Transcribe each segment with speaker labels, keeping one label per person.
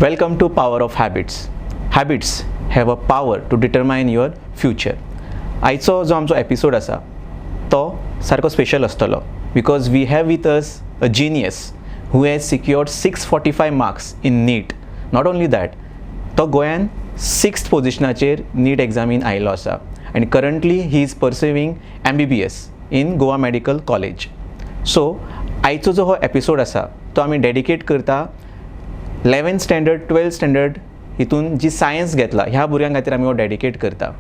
Speaker 1: Welcome to Power of Habits. Habits have a power to determine your future. आयचो जो आमचो episode आसा तो सारको स्पेशल आसतलो because we have with us a genius who has secured 645 marks in NEET. Not only that, तो गोंयान 6th पोजिशनाचेर NEET examine आयलो आसा and currently he is pursuing MBBS in Goa Medical College. So आयचो जो हो episode आसा तो आमी डेडिकेट करता 11th स्टँडर्ड 12th स्टँडर्ड हितून जी सायन्स घेतला ह्या भुरग्यां खातीर आमी हो डेडिकेट करता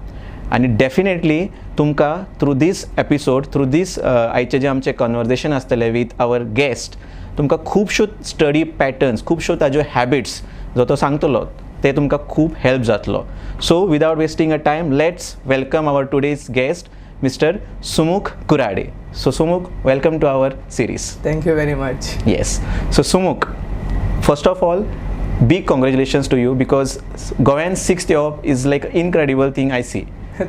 Speaker 1: आनी डेफिनेटली तुमकां थ्रू दीस एपिसोड थ्रू दीस आयचे जे आमचे कन्वर्सेशन आसतले विथ आवर गेस्ट तुमकां खुबश्यो स्टडी पॅटर्न्स खुबश्यो ताज्यो हॅबिट्स जो तो सांगतलो ते तुमकां खूब हेल्प जातलो. So without wasting a time let's welcome our today's guest mister Sumukh Kurade. So Sumukh, welcome to our series.
Speaker 2: Thank you very much.
Speaker 1: Yes. So Sumukh, first of all, big congratulations to you because Goan 6th year is like an incredible thing I see.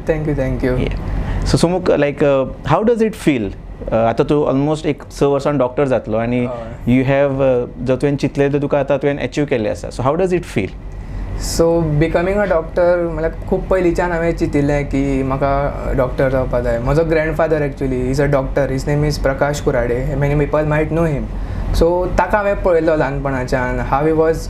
Speaker 2: Thank you.
Speaker 1: Yeah. So Sumukh, like how does it feel? आता तू almost एक 6 वर्सान doctor जातलो आणि you have जो तुवें चिंतलें तें तुका आतां तुवें अचीव केल्लें आसा. So how does it feel?
Speaker 2: So becoming a doctor म्हळ्यार खूब पयलींच्यान हांवें चिंतिल्लें की म्हाका डॉक्टर जावपा जाय. म्हजो grandfather actually is a doctor. His name is Prakash Kurade. Many people might know him. So ताका हांवें पळयलो ल्हानपणाच्यान how he was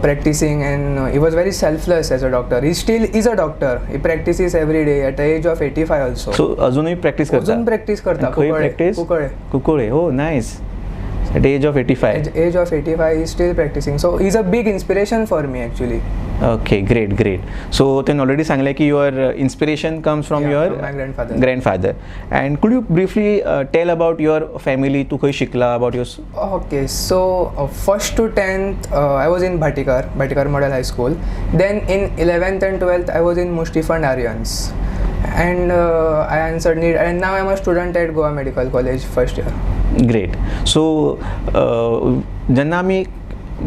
Speaker 2: practicing and he was very selfless as a doctor. He still is a doctor. He practices every day at the age of 85 also.
Speaker 1: So अजूनही practice करता?
Speaker 2: अजून practice करता.
Speaker 1: कुंकळे. हो nice. At the age of 85?
Speaker 2: At the age of 85 he's still practicing. So he's a big inspiration for me actually.
Speaker 1: Okay, great. So then already सांगले की your inspiration comes from your
Speaker 2: from my
Speaker 1: grandfather. And could you briefly tell about your family? तू खंय शिकला about your?
Speaker 2: Okay, so 1st to 10th I was in Bhatikar Model High School. Then in 11th and 12th I was in Mushtifund Aryans. And I answered NEET and now I'm a student at Goa Medical College first year.
Speaker 1: Great. So जेन्ना आमी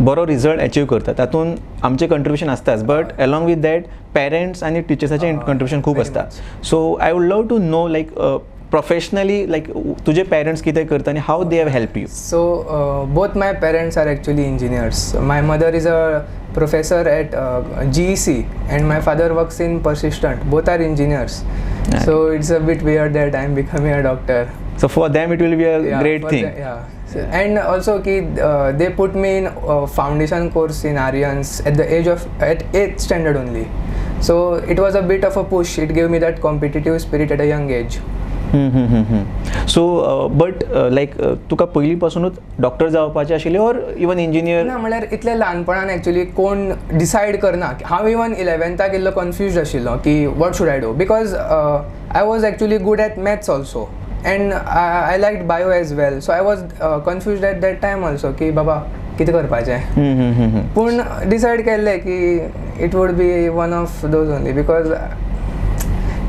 Speaker 1: बरो result achieve करता तातून आमचें contribution आसताच but along with that parents आनी टिचर्साचें contribution खूब आसता. So I would love to know like professionally like तुजे पेरंट्स कितें करता आनी how they have help you?
Speaker 2: So both my parents are actually engineers. My mother is a professor at GEC and my father works in Persistent. Both are engineers. So it's a bit weird that I'm becoming a doctor.
Speaker 1: So for them it will be a great thing.
Speaker 2: And also they put me in foundation course in Aryans at 8th standard only. So it was a bit of a push. It gave me that competitive spirit at a young age.
Speaker 1: So but like तुका पयलीं पासूनच doctor जावपाचें आशिल्लें or even engineer?
Speaker 2: ना म्हळ्यार इतल्या ल्हानपणान actually कोण decide करना. हांव इवन 11th इल्लो कन्फ्यूज आशिल्लो की what should I do because I was actually good at maths also and I liked bio as well. So I was confuse at that time also की बाबा कितें करपाचें. पूण डिसायड केल्लें की it would be one of those only because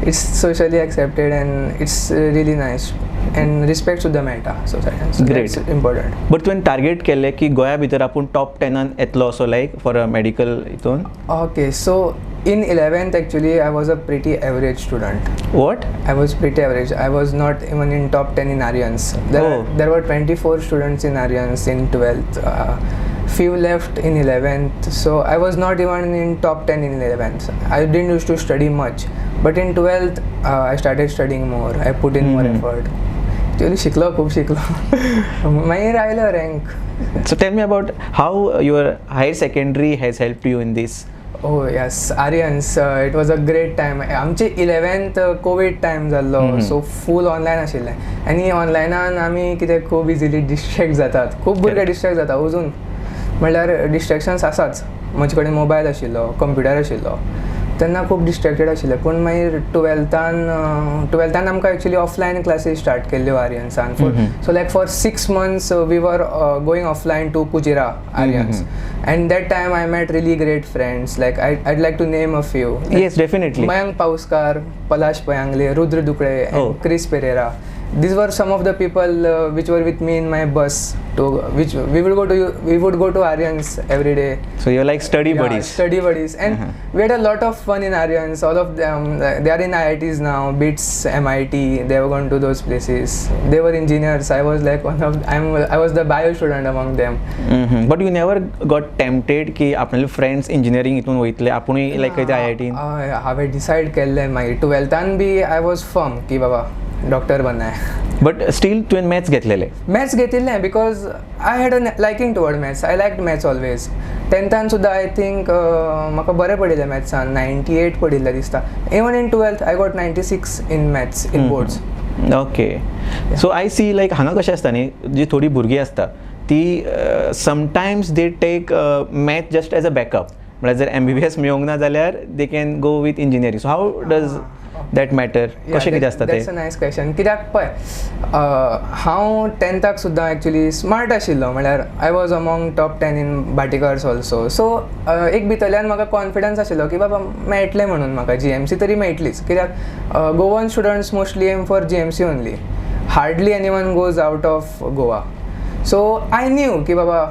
Speaker 2: it's socially accepted and it's really nice and respect सुद्धा मेळटा society. So
Speaker 1: great.
Speaker 2: That's important.
Speaker 1: But तुवें टार्गेट केल्लें की गोंया भितर आपूण टॉप 10 येतलो असो लायक फॉर अ मेडिकल हितून?
Speaker 2: Okay, so in 11th actually I was a pretty average student.
Speaker 1: What?
Speaker 2: I was pretty average. I was not even in top 10 in Aryans. There were 24 students in Aryans in 12th. Few left in 11th, so I was not even in top 10 in 11th. I didn't used to study much, but in 12th I started studying more. I put in more effort. Actually खूप शिकलो मागीर आयलो rank.
Speaker 1: So tell me about how your higher secondary has helped you in this.
Speaker 2: Oh yes, Aryans, it was a great time. आमचे 11th Covid time जाल्लो सो फूल online आशिल्लें आनी ऑनलायनान आमी कितें खूब इजिली डिस्ट्रॅक्ट जातात. खूब भुरगे डिस्ट्रॅक्ट जाता अजून म्हळ्यार डिस्ट्रॅक्शन्स आसाच. म्हजे कडेन मोबायल आशिल्लो कंप्युटर आशिल्लो तेन्ना खूब डिस्ट्रॅक्टेड आशिल्लें. पूण मागीर टुवेल्थान आमकां एक्चुली ऑफलायन क्लासीस स्टार्ट केल्ल्यो आर्यन्सान. So like for 6 months we were going offline to Kujira Aryans and that time I met really great friends. Like I'd like to name a few.
Speaker 1: Yes, definitely.
Speaker 2: Mayank Pauskar, Palash Payangle, Rudra Dukde and Chris Pereira. these were some of the people which were with me in my bus to which we would go to Aryans every day.
Speaker 1: So you're like study
Speaker 2: Yeah,
Speaker 1: buddies.
Speaker 2: study buddies, and we had a lot of fun in Aryans. All of them, they are in IITs now, BITS, MIT. They have gone to those places. They were engineers. I was like I was the bio student among them.
Speaker 1: But you never got tempted की आपले friends engineering हितून वयतले आपुणूय लायक खंय IIT
Speaker 2: हांवें decide केल्लें मागीर 12थान बी I was firm की बाबा डॉक्टर बनना
Speaker 1: बट स्टील तुवें मॅथ्स घेतलेले
Speaker 2: मॅथ्स घेतिल्लें because I had a liking toward maths I liked maths always 10थान सुद्दां आय थिंक म्हाका बरें पडिल्लें मॅथ्सान 98 पडिल्लें दिसता even in 12th I got 96 in maths in boards
Speaker 1: okay so I see like हांगा कशें आसता न्ही जी थोडी भुरगीं आसता ती sometimes they take math just as a backup म्हळ्यार जर MBBS मेळोंक ना जाल्यार they can go with engineering so how does that matter कशें कितें आसता तें
Speaker 2: दॅट्स अ नायस क्वेश्चन कित्याक पळय हांव 10थाक सुद्दां एक्चुली स्मार्ट आशिल्लो म्हळ्यार I was among top 10 in Bhatikar's also so एक भितरल्यान म्हाका कॉन्फिडन्स आशिल्लो की बाबा मेळटलें म्हणून म्हाका GMC तरी मेळटलीच कित्याक Goan students mostly aim for GMC only hardly anyone goes out of Goa so I knew की बाबा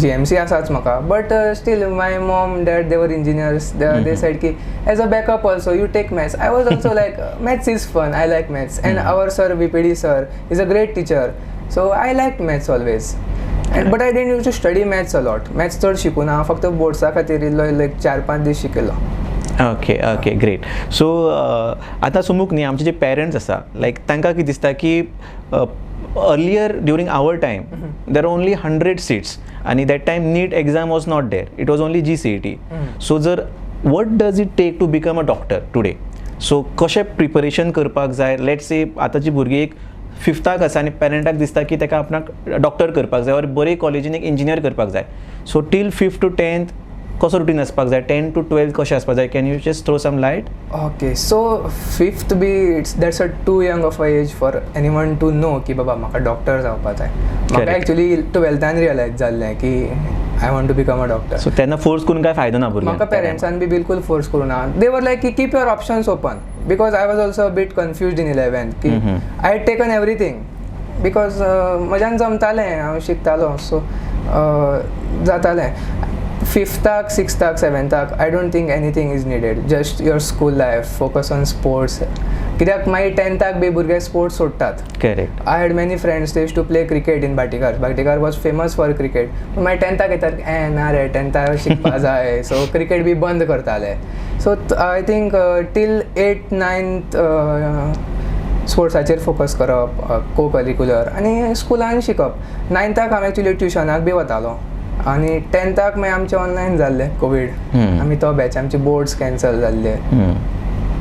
Speaker 2: GMC आसाच म्हाका but still my mom dad they were engineers they said की as a backup also you take maths I was also like maths is fun I like maths and our sir VPD sir is a great teacher so I like maths always but I dent use to study maths a lot maths चड शिकून हांव फक्त बोर्ड्सा खातीर इल्लो like 4-5 दीस शिकयलो
Speaker 1: okay okay great so आतां समूक न्ही आमचे जे पेरंट्स आसा लायक तांकां कितें दिसता की earlier during our time there were only 100 seats and that time NEET exam was not there, it was only GCET. So what does it take to become a doctor today? So कशें preparation करपाक जाय let's say आतांची भुरगीं एक 5थाक आसा आनी पेरंटाक दिसता की ताका आपणाक डॉक्टर करपाक जाय और बरे कॉलेजीन एक इंजिनियर करपाक जाय सो टील 5th to 10th कसो रुटीन आसपाक जाय 10 to 12 कशें आसपाक जाय can you just throw some light
Speaker 2: okay so 5th be that's a too young of a age for any one to know की बाबा म्हाका डॉक्टर जावपाक जाय म्हाका एक्चुली 12थान रियलायज जाल्लें की I want to become a doctor
Speaker 1: so तेन्ना force करून काय फायदो ना भुरग्यांक
Speaker 2: म्हाका पेरंट्सान बी बिलकुल फोर्स करूं ना दे वर लायक की keep your options open because I was also a bit confused in 11th की I had taken everything because म्हज्यान जमतालें हांव शिकतालो सो जातालें 5थाक 6थाक 7थाक I don't think anything is needed just your school life focus on sports कित्याक मागीर 10थाक बी भुरगे स्पोर्ट्स सोडटात
Speaker 1: correct
Speaker 2: I had many friends they used to play cricket in Bhatikar was famous for cricket मागीर 10थाक येतात ना रे 10थाक शिकपा जाय सो क्रिकेट बी बंद करताले so I think till 8th 9th स्पोर्ट्साचेर फोकस करप को करिक्युलर आनी स्कुलान शिकप 9थाक हांव एक्चुली ट्युशनाक बी वतालो आनी 10थाक मागीर आमचें ऑनलायन जाल्लें कोवीड आमी तो बॅच आमचे बोर्ड्स कॅन्सल जाल्ले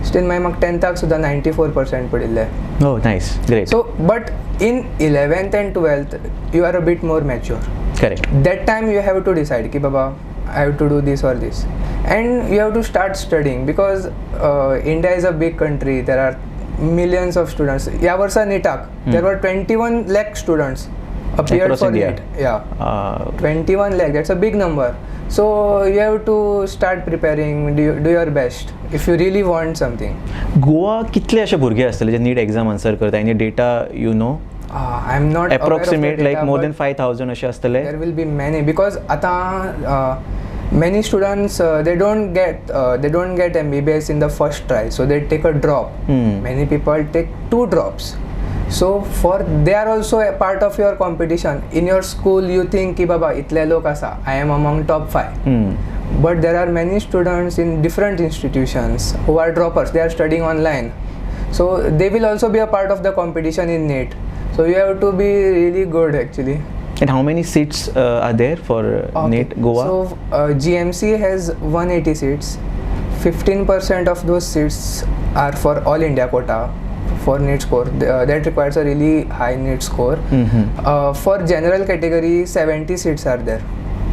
Speaker 2: स्टील मागीर म्हाका 10थाक सुद्दां 94% पडिल्ले
Speaker 1: oh nice great
Speaker 2: so but in 11th and 12th you are a bit more mature
Speaker 1: correct
Speaker 2: that time you have to decide ki baba I have to do this or this and you have to start studying because India is a big country there are millions of students या वर्सा NEETak there were 21 lakh students appeared
Speaker 1: Across
Speaker 2: for
Speaker 1: India.
Speaker 2: NEET 21 lakh that's a big number so you have to start preparing do your best if you really want something
Speaker 1: Goa कितले अशे भुरगे आसतले जे NEET exam answer करता any data you know
Speaker 2: I'm not
Speaker 1: approximate
Speaker 2: aware of the
Speaker 1: like
Speaker 2: data,
Speaker 1: more
Speaker 2: but
Speaker 1: than 5,000 अशे आसतले
Speaker 2: there will be many because ata many students they don't get MBBS in the first try so they take a drop many people take 2 drops so they are also a part of your competition in your school you think ki baba itle lok asa I am among top 5 but there are many students in different institutions who are droppers they are studying online so they will also be a part of the competition in NEET so you have to be really good actually.
Speaker 1: And how many seats are there for NEET Goa?
Speaker 2: So GMC has 180 seats. 15% of those seats are for all India quota for NEET score. That requires a really high NEET score. For general category, 70 seats are there,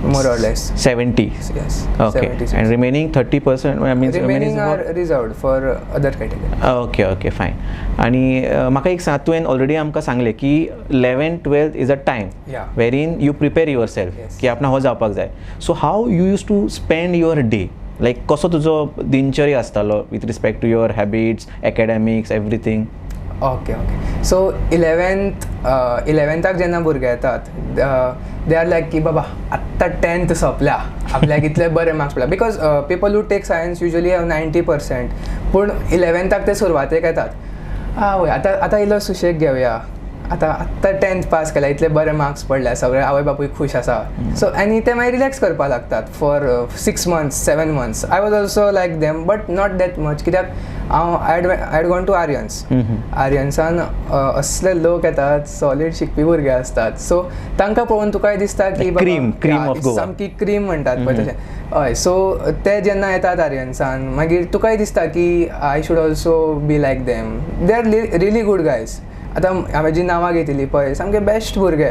Speaker 2: more or less.
Speaker 1: 70.
Speaker 2: Yes.
Speaker 1: Okay.
Speaker 2: 70 seats.
Speaker 1: And remaining 30%. I mean,
Speaker 2: remaining are reserved for other category.
Speaker 1: Okay, fine. आणि म्हाका एक सांग तुवें already आमकां सांगलें की 11th 12th is a time wherein you prepare yourself की आपणा हो जावपाक जाय so how you use to spend your day like कसो तुजो दिनचर्या आसतालो with respect to your habits academics everything
Speaker 2: okay so इलेवन्थाक जेन्ना भुरगे येतात दे आर लायक की बाबा आत्तां 10th सोंपल्या आपल्याक इतले बरे मार्क्स पडला because people who take science usually have 90%, पूण इलेवन्थाक ते सुरवातेक येतात आवय आतां इल्लो सुशेग घेवया, आत्तां 10th पास केल्या, इतले बरे मार्क्स पडल्या, सगळे आवय बापूय खूश आसा, सो आनी ते मागीर रिलॅक्स करपाक लागतात for 6 months 7 months. I was also like them but not that much, कित्याक हांव आय गॉन टू आर्यन्सान असले लोक येतात, सॉलीड शिकपी भुरगे असतात, सो तांकां पळोवन तुकाय दिसता की सामकी क्रीम म्हणटात पळय तशें. हय, सो ते जेन्ना येतात आर्यन्सान मागीर तुकाय दिसता की I should also be like them. They are really good guys. आतां हांवें जी नांवां घेतिली पळय सामके बेस्ट भुरगे,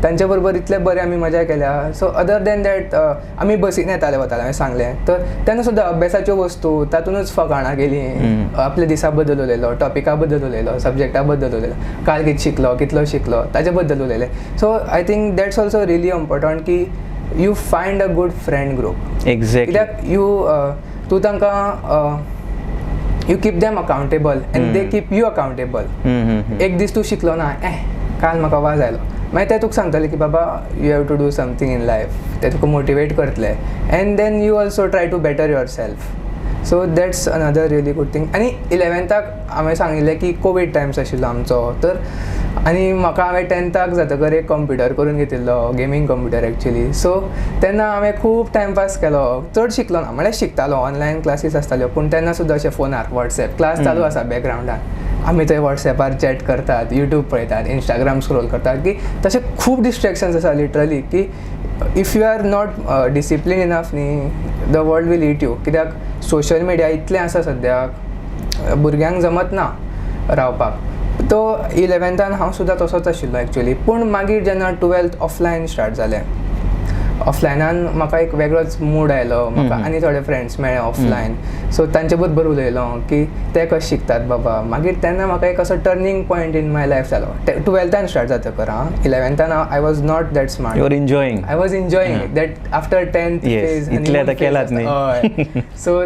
Speaker 2: तांचे बरोबर इतले बरे आमी मजा केल्या. सो अदर दॅन दॅट आमी बसीन येताले वताले, हांवें सांगलें, तर तेन्ना सुद्दां अभ्यासाच्यो वस्तू तातूंतच फकाणां गेलीं, आपल्या दिसा बद्दल उलयलो, टॉपिका बद्दल उलयलो, सब्जेक्टा बद्दल उलयलो, काल कितलो शिकलो ताचे बद्दल उलयलें. So I think that's also really important की you find a good friend group.
Speaker 1: Exactly.
Speaker 2: कित्याक तूं तांकां you keep them accountable and they keep you accountable. एक दीस तूं शिकलो ना, काल म्हाका वाज आयलो, मागीर ते तुका सांगतले की बाबा you have to do something in life, ते तुका मोटिवेट करतले and then you also try to better yourself. So that's another really good thing. आनी इलेवन्थाक हांवें सांगिल्लें की कोवीड टायम्स आशिल्लो आमचो, तर आनी म्हाका हांवें 10th जातकर एक कंप्युटर करून घेतिल्लो, गेमींग कंप्युटर एक्चुली. सो तेन्ना हांवें खूब टायमपास केलो, चड शिकलो ना, म्हळ्यार शिकतालो, ऑनलायन क्लासीस आसताल्यो, पूण तेन्ना सुद्दां अशें फोनार वॉट्सॅप क्लास चालू आसा बॅकग्रावंडान, आमी थंय वॉट्सॅपार चॅट करतात, यूट्यूब पळयतात, इंस्टाग्राम स्क्रोल करतात, की तशे खूब डिस्ट्रॅक्शन्स आसा लिटरली, की if you are not discipline enough न्ही the world will eat you. कित्याक सोशल मिडिया इतलें आसा सद्याक, भुरग्यांक जमत ना रावपाक. तो इलेवन्थान हांव सुद्दां तसोच आशिल्लो एक्चुली, पूण मागीर जेन्ना 12th ऑफलायन स्टार्ट जालें, ऑफलायनान म्हाका एक वेगळोच मूड आयलो, म्हाका आनी थोडे फ्रेंड्स मेळ्ळे ऑफलायन, सो तांचे बरोबर उलयलो की ते कशें शिकतात बाबा. मागीर तेन्ना म्हाका एक असो turning point in my life जालो. 12th स्टार्ट जातकर 11th I was not that smart.
Speaker 1: You are enjoying.
Speaker 2: I was enjoying that after 10th phase.
Speaker 1: इतले आतां केलात न्ही.
Speaker 2: हय, सो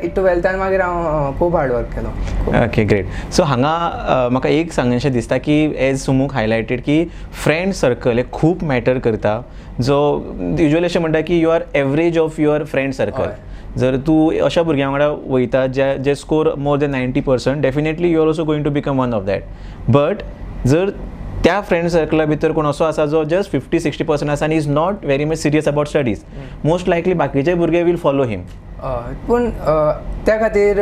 Speaker 2: 12th मागीर हांव खूब हार्डवर्क केलो.
Speaker 1: Okay, great. सो हांगा म्हाका एक सांगचें दिसता की एज सुमूक हायलायटेड की फ्रेंड सर्कल हे खूब मॅटर करता. जो युजली अशें म्हणटा की you are average of your friend circle. जर तूं अशा भुरग्यां वांगडा वयता जे score more than 90%, definitely you are also going to become one of that. But जर त्या फ्रेंड सर्कला भितर कोण असो आसा जो जस्ट 50-60% आसा आनी is not very much serious about studies, most लायकली बाकीचे भुरगे वील फॉलो हिम.
Speaker 2: पूण त्या खातीर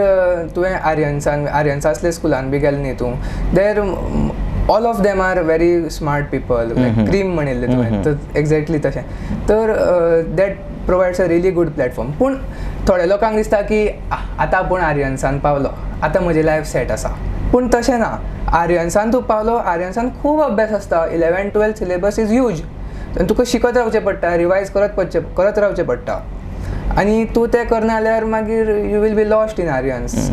Speaker 2: तुवें आर्यन्सा असले स्कुलान बी गेलें न्ही तूं, there all of them are very smart people, cream म्हणिल्लें तुवें, तर एक्झॅक्टली तशें. तर that provides a really good platform. पूण थोड्या लोकांक दिसता की आतां आपूण आर्यन्सान पावलो, आतां म्हजी लायफ सेट आसा. पूण तशें ना. आर्यन्सान तूं पावलो, आर्यन्सान खूब अभ्यास आसता. 11th-12th syllabus is huge. तुका शिकत रावचें पडटा, रिवायज करत रावचें पडटा, आनी तूं तें करना जाल्यार मागीर you we'll be lost in Aryans.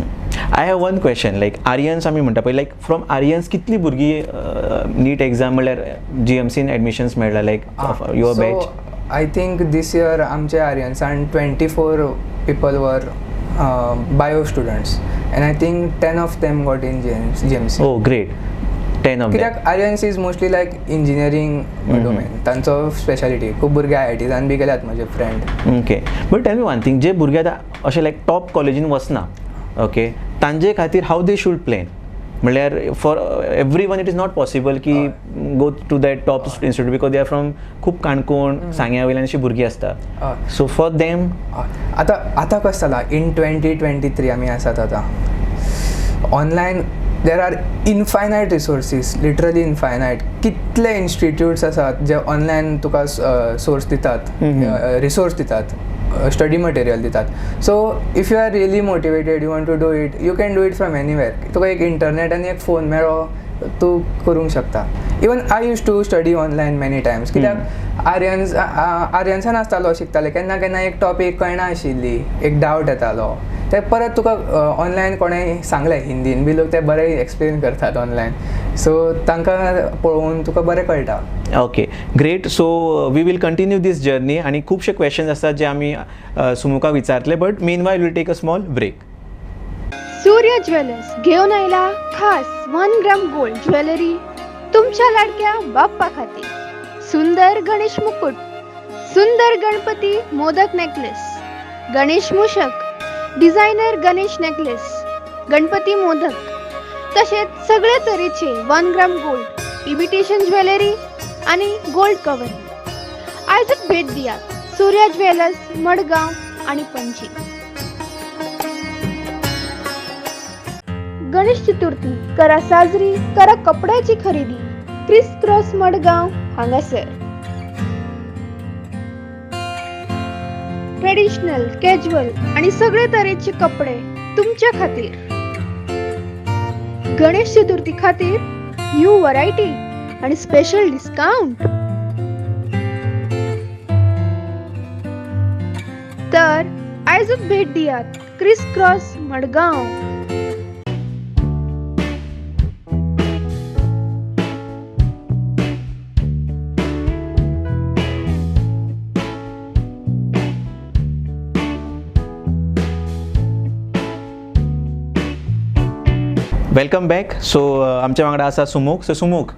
Speaker 1: I have one question, like Aryans आमी म्हणटा पळय, लायक फ्रॉम आर्यन्स कितलीं भुरगीं नीट एग्जाम म्हणल्यार GMCन एडमिशन्स मेळ्ळा, like your batch?
Speaker 2: I think this year आमचे आर्यन्सान 24 people were bio students and I think 10 of them got in GMC.
Speaker 1: Oh great. 10 of them.
Speaker 2: कित्याक Aryans is mostly like engineering domain, तांचो speciality. खूब भुरगे IITसान बी गेल्यात म्हजे friend.
Speaker 1: Okay, but tell me one thing, जे भुरगे आतां अशें लायक टॉप कॉलेजीन वचना, ओके, तांचे खातीर हाऊ दे शूड प्लॅन? म्हणल्यार for every one it is not possible की go to that top institute because they are from खूब काणकोण सांग्या वयल्यान अशी भुरगीं आसता. सो फॉर देम
Speaker 2: आतां कशें जाला, इन 2023 आमी आसात आतां, online there are infinite resources, literally infinite. कितले इन्स्टिट्यूट्स आसात जे ऑनलायन तुका सोर्स दितात, रिसोर्स दितात, स्टडी मटेरियल दितात. So if you are really motivated, you want to do it, you can do it from anywhere. तुका एक इंटरनेट आनी एक फोन मेळ्ळो, तूं करूंक शकता. Even I use to study online many times. कित्याक आर्यन्सान आसतालो शिकताले, केन्ना केन्ना एक टॉपीक कळना आशिल्ली, एक डावट येतालो, ते परत तुका ऑनलायन कोणेंय सांगलें हिंदीन बी, लोक ते बरें एक्सप्लेन करतात ऑनलायन, सो तांकां पळोवन तुका बरें कळटा.
Speaker 1: Okay, great. So we will continue this journey आनी खुबशे क्वेश्चन्स आसतात जे आमी सुमुका विचारतले, but meanwhile will take a small break.
Speaker 3: Surya jewellers घेऊन आयला खास 1 ग्राम गोल्ड ज्वेलरी तुमच्या लाडक्या बाप्पा खातीर. सुंदर गणेश मुकुट, सुंदर गणपती मोदक नेकलेस, गणेश मूषक, डिझायनर गणेश नेकलेस, गणपती मोदक, तसेच सगळे तरेचे 1 ग्राम गोल्ड इमिटेशन ज्वेलरी आणि गोल्ड कवर. आजच भेट दिया सूर्य ज्वेलर्स मडगाव आणि पणजी. गणेश चतुर्थी करा साजरी, करा कपड्याची खरेदी क्रिस क्रॉस मडगाव हांगासर. ट्रेडिशनल, कॅज्युअल आणि सगळे तरेचे कपडे तुमच्या खातीर. गणेश चतुर्थी खातीर न्यू व्हरायटी आणि स्पेशल डिस्काउंट. तर आजच भेट दियात criss cross Madgaon.
Speaker 1: Welcome back. So आमच्या वांगडा आसा Sumukh. So Sumukh,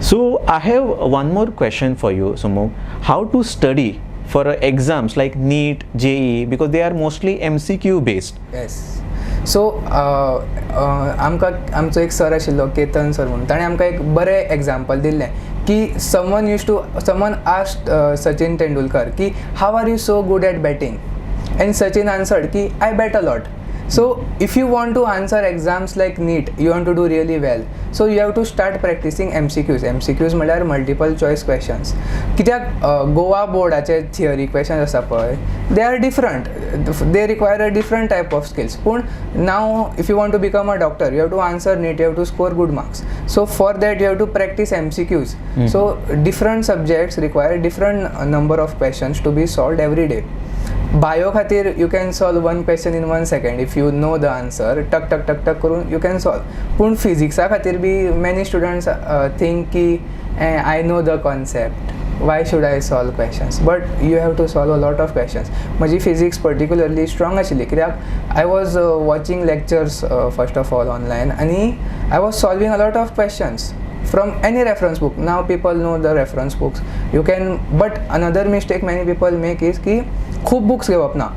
Speaker 1: so I have one more question for you Sumukh. How to study for exams like NEET, JEE, because they are mostly MCQ based.
Speaker 2: Yes. So आमकां आमचो एक सर आशिल्लो Ketan sir म्हणून, ताणें आमकां एक बरें एग्जाम्पल दिल्लें की समवन आस्क्ड सचिन तेंडुलकर की how are you so good at batting, and Sachin answered की I bat a lot. So if you want to answer exams like NEET, you want to do really well, so you have to start practicing MCQs म्हळ्यार multiple choice questions. कित्याक गोवा बोर्डाचे theory question आसा पळय, they are different, they require a different type of skills. पूण now if you want to become a doctor, you have to answer NEET, you have to score good marks, so for that you have to practice MCQs. So different subjects require different number of questions to be solved every day. Bio खातीर you can solve 1 question in 1 second. If you know the answer, टक टक टक टक करून you can solve. पूण फिजिक्सा खातीर be many students think की I know the concept, why should I solve questions, but you have to solve a lot of questions. म्हजी physics particularly strong आशिल्ली कित्याक I was watching lectures first of all online, आनी I was solving a lot of questions from any reference book. Now people know the reference books. You can, but another mistake many people make is की खूप books घेवप ना.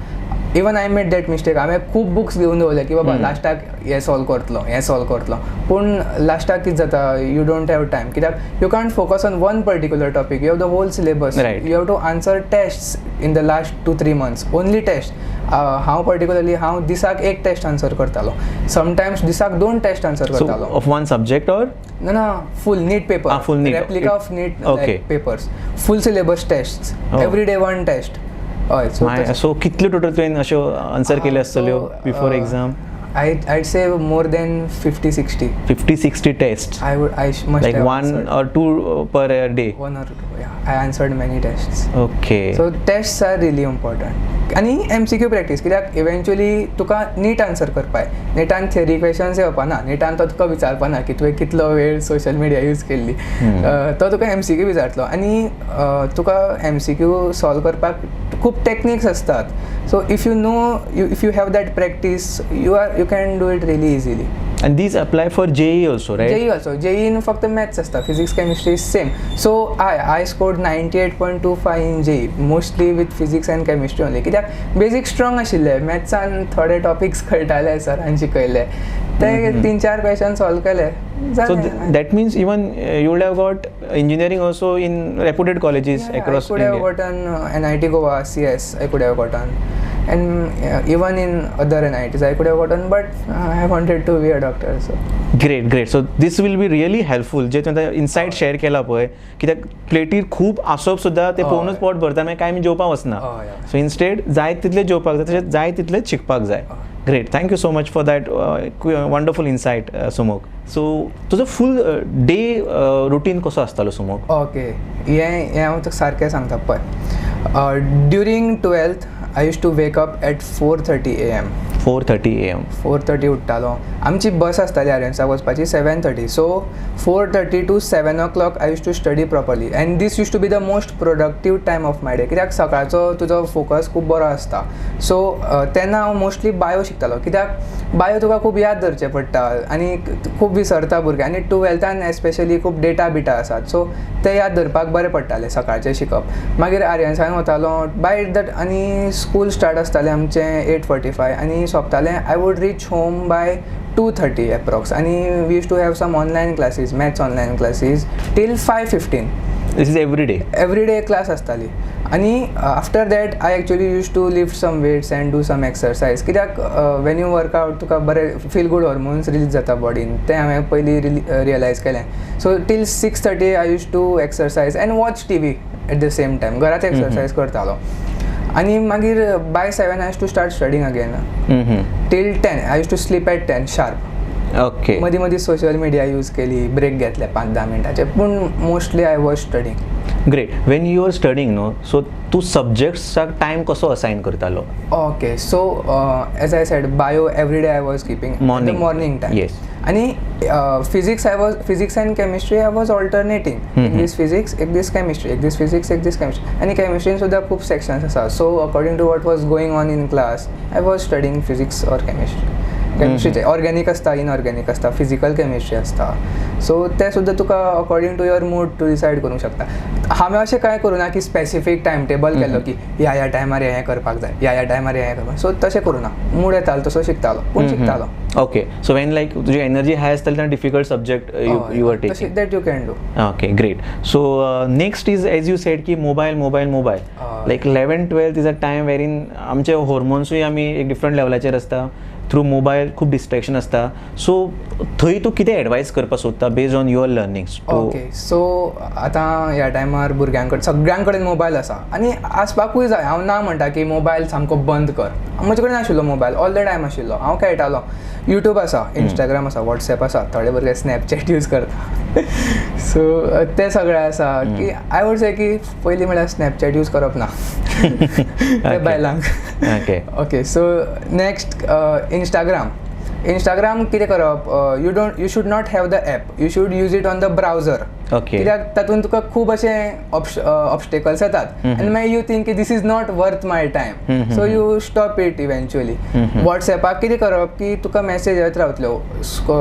Speaker 2: Even I made that mistake. हांवें खूब books घेवन दवरले की बाबा लास्टाक हें सॉल्व करतलो, पूण लास्टाक कितें जाता, यू डोंट हॅव टायम, कित्याक you can't focus on one particular topic. You have the whole syllabus, you have to answer tests in the last 2-3 months, only test. हांव पर्टिक्युलरली दिसाक एक टेस्ट आन्सर करतालो, समटायम्स दिसाक 2 test answer करतालो.
Speaker 1: Of one subject or
Speaker 2: ना full NEET paper,
Speaker 1: full NEET.
Speaker 2: Replica of NEET
Speaker 1: Okay.
Speaker 2: Papers, full syllabus test, every day 1 test. हय.
Speaker 1: सो कितले total तुवें अश्यो आन्सर केल्यो आसतल्यो before exam?
Speaker 2: I'd say more than 50-60.
Speaker 1: 50-60 tests.
Speaker 2: I must
Speaker 1: Like
Speaker 2: have
Speaker 1: 1
Speaker 2: answered.
Speaker 1: or 2 per day.
Speaker 2: 1 or 2. Yeah, I answered many tests.
Speaker 1: Okay.
Speaker 2: So tests are really important. आणि MCQ practice, कित्याक eventually तुका NEET answer करपाय. नेटान theory questions येवपाना, नेटान तो तुका विचारपाना की तुवें कितलो वेळ सोशल मिडिया यूज केल्ली, तो तुका MCQ विचारतलो. आनी तुका MCQ सॉल्व करपाक खूब टॅक्निक्स असतात. सो if you no, if you have that practice, you can do it really easily.
Speaker 1: And these apply for JEE also, right?
Speaker 2: JEE also. JEE in फक्त maths असता, physics chemistry same. So I scored 98.25 in JEE, mostly with physics and chemistry only, कित्याक बेसीक strong आशिल्ले. मॅथ्सान थोडे topics कळटाले, सरान शिकयले, ते 3-4 question solve केले.
Speaker 1: So that means even you would have got engineering also in reputed colleges across
Speaker 2: India. I could have gotten NIT Goa, CS, I could have gotten, and even in other NITs I could have gotten, but I wanted to be a doctor. So
Speaker 1: Great. So this will be really helpful. जे तुवें Insight share केला पळय, कित्याक प्लेटीर खूब आसप सुद्दां ते पळोवनूच pot भरता, मागीर कांय जेवपाक वचना. सो इन्स्टेड जाय तितले जेवपाक जाय, तशेंच जाय तितलेच शिकपाक जाय. Great. Thank you so much for that wonderful insight Sumukh. So तुजो फूल डे रुटीन कसो आसतालो सुमोक?
Speaker 2: ओके, हें हांव तुका सारकें सांगता पळय. During 12th I used to wake up at 4:30 AM.
Speaker 1: 4:30 AM.
Speaker 2: 4:30 उठ्ठालो. आमची बस आसताली आर्यन्साक वचपाची 7:30. So 4:30 to 7 o'clock I use to study properly and this use to be the most productive time of my day. कित्याक सकाळचो तुजो focus खूब बरो आसता. सो तेन्ना हांव मोस्टली बायो शिकतालो, कित्याक बायो तुका खूब याद धरचें पडटा आनी खूब विसरता भुरगे, आनी टुवेल्थान एस्पेशली खूब डेटा बिटा आसात. सो ते याद धरपाक बरें पडटालें सकाळचें शिकप. मागीर आर्यन्सान वतालो बाय दॅट, आनी स्कूल स्टार्ट आसतालें आमचें 8:45 आनी सोंपतालें. I would reach home by 2:30 approx, आनी we used to have some online classes, maths online classes till 5:15.
Speaker 1: This is every day.
Speaker 2: Every day class आसताली. आनी after that I actually used to lift some weights and do some exercise, कित्याक when you workout तुका बरें feel good hormones release जाता बॉडीन, तें हांवें पयलीं realise केलें. So till 6:30 I use to exercise and watch TV at the same time. घरात exercise करतालो. आनी मागीर by 7 I use to start studying again till 10. I use to sleep at 10 sharp.
Speaker 1: Okay.
Speaker 2: मदीं मदीं सोशल मिडिया यूज केली, break घेतले 5-10 मिनटाचे, पूण mostly I was studying.
Speaker 1: Great. When you are studying, no, so तू सब्जेक्ट्साक टायम कसो assign करतालो?
Speaker 2: Okay, so as I said bio every day I was keeping morning time.
Speaker 1: Yes.
Speaker 2: आनी physics and chemistry I was alternating. एक दीस physics, एक दीस chemistry, एक दीस फिजिक्स, एक दीस केमिस्ट्री. आनी केमिस्ट्रीन सुद्दां खूब सेक्शन्स आसा. So according to what was going on in class I was studying physics or chemistry. केमिस्ट्रीचे ऑर्गेनिक आसता, इनऑर्गेनिक आसता, फिजिकल केमिस्ट्री आसता. सो ते सुद्दां तुका अकॉर्डिंग टू युअर मूड तूं डिसायड करूंक शकता. हांवें अशें कांय करूं ना की स्पेसिफीक टायम टेबल केल्लो की ह्या टायमार हें करपाक जाय, ह्या टायमार हें करपाक. सो तशें करूं ना, मूड येतालो तसो शिकतालो, पूण शिकतालो.
Speaker 1: ओके, सो वेन लायक तुजी एनर्जी हाय आसताली तेन्ना difficult subject you are taking.
Speaker 2: That you can do.
Speaker 1: Okay, great. So next is as you said की mobile like 11-12 is a time वेरीन आमचे हॉर्मोन्सूय आमी एक डिफरंट लेवलाचेर आसता. थ्रू मोबायल खूब डिस्ट्रॅक्शन आसता. सो थंय तूं कितें एडवायस करपाक सोदता based on your learnings?
Speaker 2: Okay, so आतां ह्या टायमार सगळ्यां कडेन मोबायल आसा आनी आसपाकूय जाय. हांव ना म्हणटा की मोबायल सामको बंद कर. म्हजे कडेन आशिल्लो मोबायल ऑल द टायम आशिल्लो. हांव खेळटालो. यूट्यूब आसा, इंस्टाग्राम आसा, वॉट्सॅप आसा, थोडे भुरगे स्नॅपचॅट यूज करता. सो ते सगळें आसा की आय वूड से की पयलीं म्हळ्यार स्नॅपचॅट यूज करप ना ते बायलांक. ओके, सो नेक्स्ट इंस्टाग्राम कितें करप, you should not have the app, you should use it on the browser. कित्याक तातूंत तुका खूब अशे ऑब्स्टेकल्स येतात आनी मागीर यू थिंक की this is not worth my time, so you stop it eventually. वॉट्सॅपाक कितें करप की तुका मेसेज येत रावतल्यो.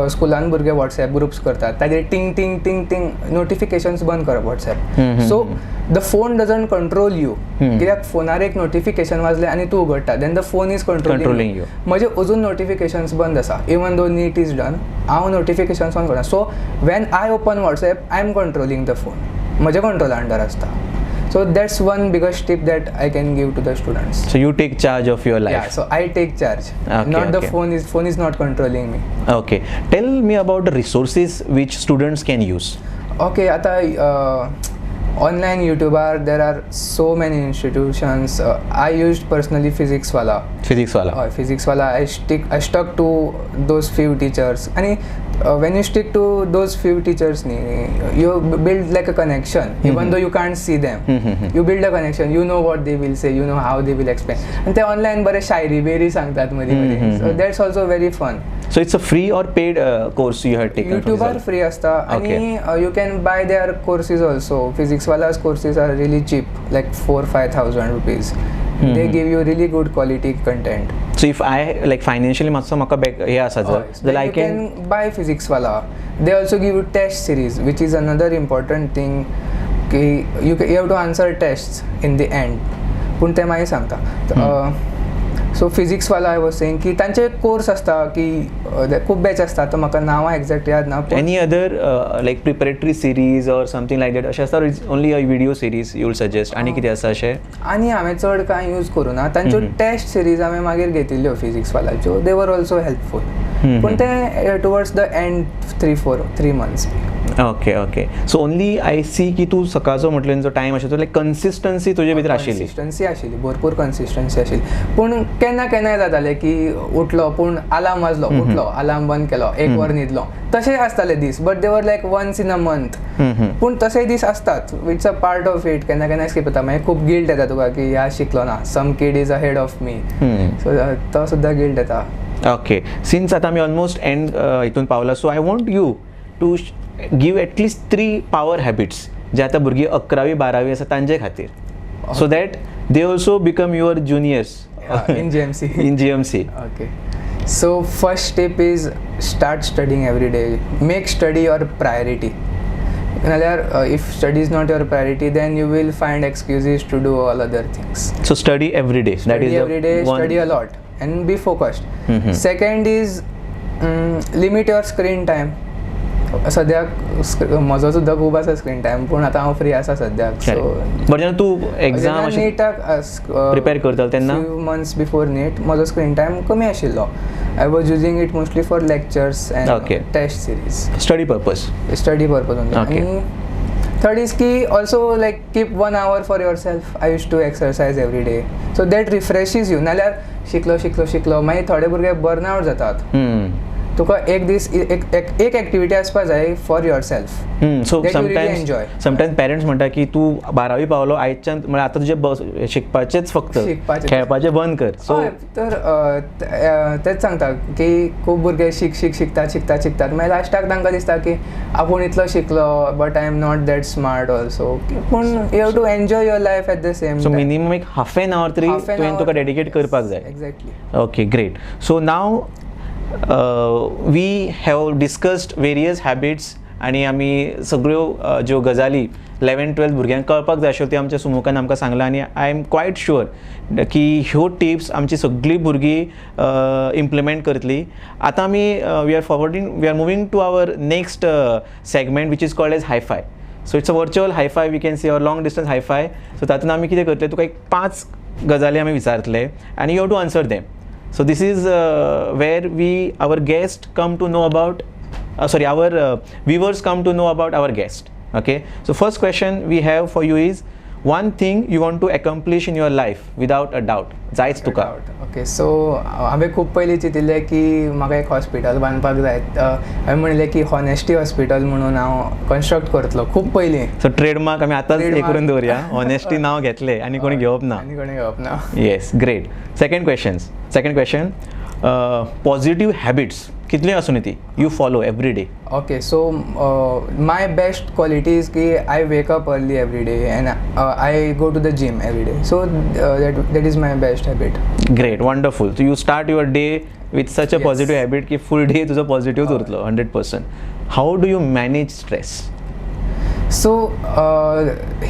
Speaker 2: स्कुलान भुरगे वॉट्सॅप ग्रुप्स करतात, ताजेर टिंग टिंग टिंग टिंग नोटिफिकेशन्स बंद करप WhatsApp. So the phone doesn't control you. कित्याक फोनार एक नोटिफिकेशन वाजलें आनी तूं उगडटा, then the phone is controlling you. म्हजे अजून नोटिफिकेशन्स बंद आसा. Even though NEET is done, हांव नोटिफिकेशन्स ऑन करता. So when I open WhatsApp I am controlling the phone. म्हजे कंट्रोला अंडर आसता. So that's one biggest tip that I can give to the students.
Speaker 1: So you take charge of your life.
Speaker 2: Yeah, so I take charge.
Speaker 1: Okay,
Speaker 2: not the
Speaker 1: okay.
Speaker 2: phone is not controlling me.
Speaker 1: Okay, tell me about the resources which students can use.
Speaker 2: Okay, आता online YouTuber there are so many institutions. I used personally physics wala. I stuck to those few teachers. And when you stick to those few teachers, you build like a connection. Even though you can't see them, you build a connection. You know what they will say, you know how they will explain. And they online bare shairi beri सांगतात मध्ये. So that's also very fun.
Speaker 1: So it's a free or paid course you have taken?
Speaker 2: YouTuber free असता. आणि you can buy their courses also. Physics wala's courses are really cheap, like 4,000-5,000 rupees. They give you really good quality content.
Speaker 1: So if I like financially maka हे आसा जर I can
Speaker 2: buy physics wala. They also give you test series, which is another important thing. You have to answer tests in the end. पूण ते मागीर सांगता. सो physics वाला I was saying की तांचे course आसता की खूब बॅच आसता. तो म्हाका नांवां एक्झॅक्ट याद ना.
Speaker 1: Any other like preparatory series or something like that अशें आसता, only a video series you will suggest? आनी कितें आसा अशें? आनी
Speaker 2: हांवें चड कांय यूज करूं ना. तांच्यो टेस्ट सिरीज हांवें मागीर घेतिल्ल्यो फिजिक्स वालाच्यो. They were also helpful. पूण ते टुवर्ड्स द एंड 3 months.
Speaker 1: ओके. सो ओनली आय सी की तूं सकाळचो म्हटल्यार जो टायम आशिल्लो लायक कन्सिस्टन्सी तुजे भितर आशिल्ली?
Speaker 2: कन्सिस्टन्सी आशिल्ली, भरपूर कन्सिस्टन्सी आशिल्ली. पूण केन्ना केन्नाय जातालें की उठलो पूण आलार्म वाजलो, न्हिदलो, अलार्म बंद केलो, 1 वर न्हिदलो, तशें आसताले दीस, but they were like once in a month. पूण तशें दीस असतात, it's a part of it. केन्ना केन्ना स्किप जाता, मागीर खूब गिल्ट येता तुका की ह्या शिकलो ना, some kid is ahead of me, so तो सुद्दां गिल्ट येता.
Speaker 1: ओके, सिन्स आता आमी ऑलमोस्ट एंड हितून पावला, so I want you to give at least 3 power habits जे आता भुरगीं 11वी 12वी आसा तांचे खातीर, so that they also become your juniors
Speaker 2: in GMC.
Speaker 1: in GMC.
Speaker 2: Okay. So first step is start studying every day. Make study your priority. If study is not your priority, then you will find excuses to do all other things.
Speaker 1: So study every day. That is
Speaker 2: Study every day, study a lot and be focused. Second is limit your screen time. सद्याक म्हजो सुद्दां खूब आसा screen time, पूण आतां हांव free आसा सद्याक. सो
Speaker 1: बट जेन्ना तूं एग्जाम
Speaker 2: नीटाक
Speaker 1: प्रिपेर करता तेन्ना
Speaker 2: फ्यू मंथ्स बिफोर नीट म्हजो स्क्रीन टायम कमी आशिल्लो. I was using it mostly for lectures and test series,
Speaker 1: study purpose
Speaker 2: only. आनी थर्ड इज की also like keep 1 hour for yourself. I use to exercise every day, so that refreshes you. नाल्यार शिकलो मागीर थोडे भुरगे burn out जातात. तुका एक दीस एक एक्टिविटी आसपा जाय for yourself.
Speaker 1: So sometimes parents म्हणटा की तूं 12वी पावलो आयच्यान, म्हळ्यार आतां तुजें शिकपाचेंच फक्त, खेळपाचें बंद कर. सो
Speaker 2: तर तेच सांगता की खूब भुरगे शिकतात मागीर लास्टाक तांकां दिसता की आपूण इतलो शिकलो but I am not that smart also. पूण you have to enjoy your life at the same.
Speaker 1: So minimum एक हाफ एन आवर तरी तुवें तुका डेडिकेट करपाक जाय.
Speaker 2: Exactly.
Speaker 1: Okay, great. So now we have discussed various habits आनी आमी सगळ्यो ज्यो गजाली 11-12 भुरग्यांक कळपाक जाय आशिल्ल्यो त्यो आमच्या सुमुखान आमकां सांगला, आनी आय एम क्वायट शुअर की ह्यो टिप्स आमची सगळीं भुरगीं इम्प्लिमेंट करतलीं. आतां आमी we are moving to our next segment which is called as hi-fi. So it's a virtual hi-fi, we can see or long distance hi-fi. So तातूंत आमी कितें करतले, तुका एक 5 गजाली आमी विचारतले आनी you have to answer them. So this is where our guest come to know about, our viewers come to know about our guest. Okay, so first question we have for you is one thing you want to accomplish in your life without a doubt. जायच तुका.
Speaker 2: Okay, सो हांवें खूब पयलीं चिंतिल्लें की म्हाका एक hospital बांदपाक जाय. हांवें म्हणलें की हॉनेस्टी हॉस्पिटल म्हणून हांव कन्स्ट्रक्ट करतलो खूब पयलीं.
Speaker 1: सो ट्रेडमार्क आमी आतांच हे करून दवरया, हॉनेस्टी नांव घेतलें आनी कोणी घेवप ना. Yes, great. Second question, positive habits कितल्यो आसूं ती you follow every day.
Speaker 2: Okay, so my best quality is की I wake up early every day and I go to the gym every day. So that is my best habit.
Speaker 1: Great, wonderful. So you start your day with such a positive habit की full day तुझं positive उरतलो 100%. How do you manage stress?
Speaker 2: So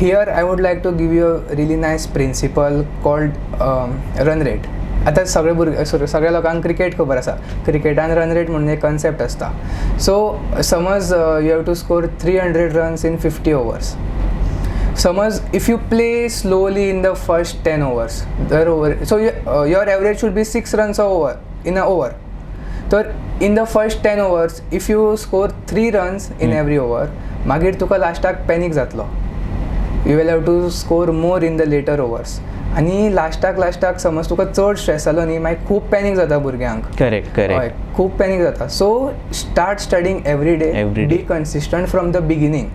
Speaker 2: here I would like to give you a really nice principle called run rate. आतां सगळ्या लोकांक cricket खबर आसा. क्रिकेटान run rate म्हणून एक कन्सेप्ट आसता. सो समज you have to score 300 runs in 50 overs. समज if you play slowly in the first 10 overs, so your average should be 6 runs in an over. तर in the first 10 overs if you score 3 runs in every over, मागीर तुका लास्टाक panic जातलो. You will have to score more in the later overs. आनी लास्टाक समज तुका चड स्ट्रेस जालो न्ही, मागीर खूब पॅनीक जाता भुरग्यांक.
Speaker 1: करेक्ट.
Speaker 2: हय, खूब पॅनीक जाता. So start studying every day, B consistent from the beginning.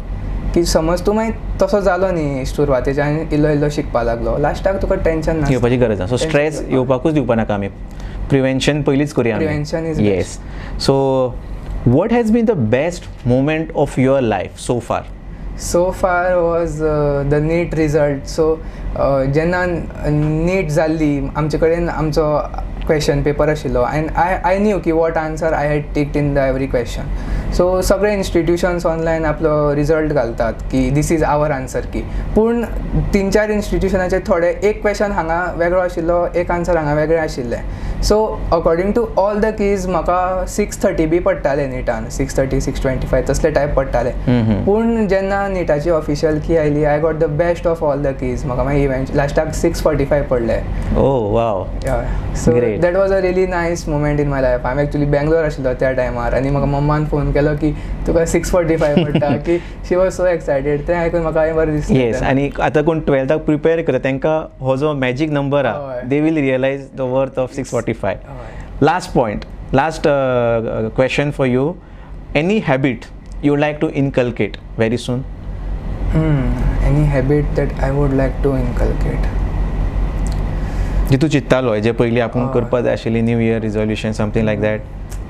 Speaker 2: की समज तूं मागीर तसो जालो न्ही सुरवातेच्यान इल्लो शिकपा लागलो, लास्टाक तुका टेन्शन ना
Speaker 1: येवपाची गरज ना. सो स्ट्रेस येवपाकूच दिवपा नाका आमी. प्रिवेंशन पयलींच करुया.
Speaker 2: Prevention is
Speaker 1: yes. So what has been the best moment of your life so far?
Speaker 2: So far was the NEET result. So जेन्ना NEET जाल्ली आमचे कडेन आमचो क्वेश्चन पेपर आशिल्लो एंड आय न्यू की what answer I had ticked in the every question. So सगळे institutions online आपलो result घालतात की दीस इज आवर आन्सर की. पूण 3-4 इन्स्टिट्यूशनाचे थोडे एक क्वेश्चन हांगा वेगळो आशिल्लो, एक आन्सर हांगा वेगळें आशिल्लें. So according to all the keys म्हाका 630 बी पडटाले नीटान, 630, 625 तसले टायप पडटाले. पूण जेन्ना नीटाची ऑफिशियल की आयली, I got the best of all the keys. म्हाका मागीर इव्हेंट लास्टाक 645 पडले.
Speaker 1: Oh wow.
Speaker 2: So that was a really nice moment in my life. हांवें एक्चुअली बेंगलोर आशिल्लो त्या टायमार आनी म्हाका मम्मान फोन केलो की तुका 645 पडटा की शी वॉज सो एक्सायटेड. तें आयकून म्हाका बरें दिसलें.
Speaker 1: येस, आनी आतां कोण 12th प्रिपेर करता तांकां हो जो मॅजीक नंबर आहा, they will realise the worth of 645. Last point, Last question for you. Any habit you would like to inculcate very soon?
Speaker 2: Any habit that I would like to inculcate?
Speaker 1: जी तू चित्तालो जे पयलीं आपूण
Speaker 2: हय.
Speaker 1: करपा जाय आशिल्ली new year resolution something like that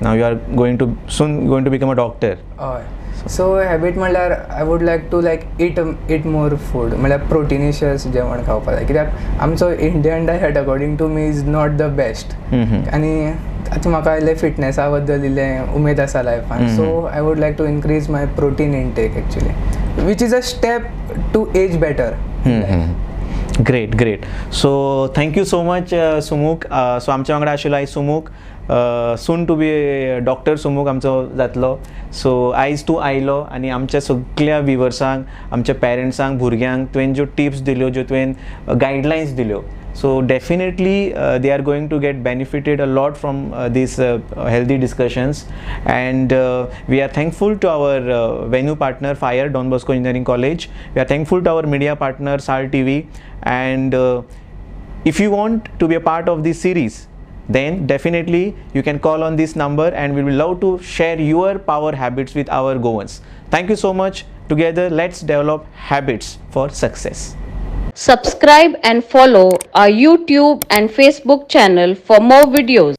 Speaker 1: now you are going to soon going to become a doctor.
Speaker 2: हय सो हॅबीट म्हणल्यार I would like to eat more food म्हणल्यार प्रोटिनिशियस जेवण खावपाक जाय कित्याक आमचो Indian diet according to me is not the best आनी आतां म्हाका इल्लें फिटनेसा बद्दल इल्लें उमेद आसा लायफान so I would like to increase my protein intake actually which is a step to as better.
Speaker 1: Great so thank you so much Sumukh. So आमच्या वांगडा आशिल्लो आयज Sumukh soon to be doctor Sumukh आमचो जातलो. सो आयज तूं आयलो आनी आमच्या सगळ्या व्हिवर्सांक आमच्या पेरंट्सांक भुरग्यांक तुवें ज्यो टिप्स दिल्यो ज्यो तुवें गायडलायन्स दिल्यो so definitely they are going to get benefited a lot from these healthy discussions and we are thankful to our venue partner FIRE Don Bosco Engineering College. We are thankful to our media partner SAR TV and if you want to be a part of this series then definitely you can call on this number and we will love to share your power habits with our Goans. Thank you so much. Together let's develop habits for success.
Speaker 4: Subscribe and follow our YouTube and Facebook channel for more videos.